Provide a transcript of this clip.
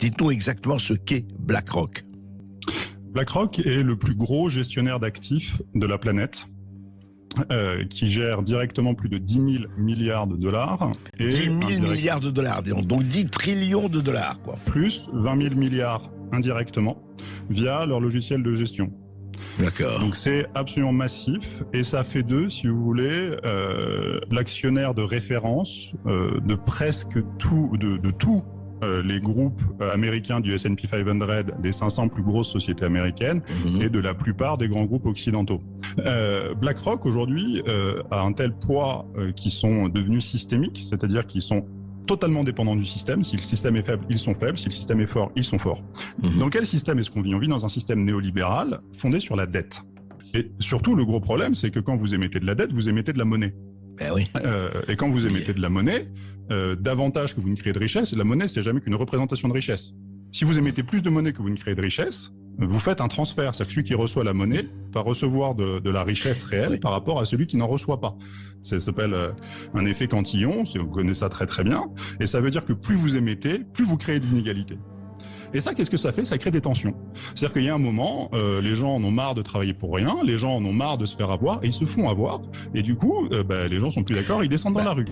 Dites-nous exactement ce qu'est BlackRock. BlackRock est le plus gros gestionnaire d'actifs de la planète, qui gère directement plus de 10 000 milliards de dollars. Et 10 000 milliards de dollars, donc 10 trillions de dollars, quoi. Plus 20 000 milliards indirectement via leur logiciel de gestion. D'accord. Donc c'est absolument massif et ça fait d'eux, si vous voulez, l'actionnaire de référence de presque tout, de tous les groupes américains du S&P 500, les 500 plus grosses sociétés américaines, et de la plupart des grands groupes occidentaux. BlackRock aujourd'hui a un tel poids qu'ils sont devenus systémiques, c'est-à-dire qu'ils sont totalement dépendants du système. Si le système est faible, ils sont faibles. Si le système est fort, ils sont forts. Dans quel système est-ce qu'on vit ? On vit dans un système néolibéral fondé sur la dette. Et surtout, le gros problème, c'est que quand vous émettez de la dette, vous émettez de la monnaie. Ben oui. Et quand vous émettez de la monnaie, davantage que vous ne créez de richesse, la monnaie, c'est jamais qu'une représentation de richesse. Si vous émettez plus de monnaie que vous ne créez de richesse, vous faites un transfert. C'est-à-dire que celui qui reçoit la monnaie va recevoir de la richesse réelle par rapport à celui qui n'en reçoit pas. Ça s'appelle un effet Cantillon, on connaît ça très très bien. Et ça veut dire que plus vous émettez, plus vous créez de l'inégalité. Et ça, qu'est-ce que ça fait ? Ça crée des tensions. C'est-à-dire qu'il y a un moment, les gens en ont marre de travailler pour rien, les gens en ont marre de se faire avoir, et ils se font avoir. Et du coup, les gens sont plus d'accord, ils descendent dans la rue.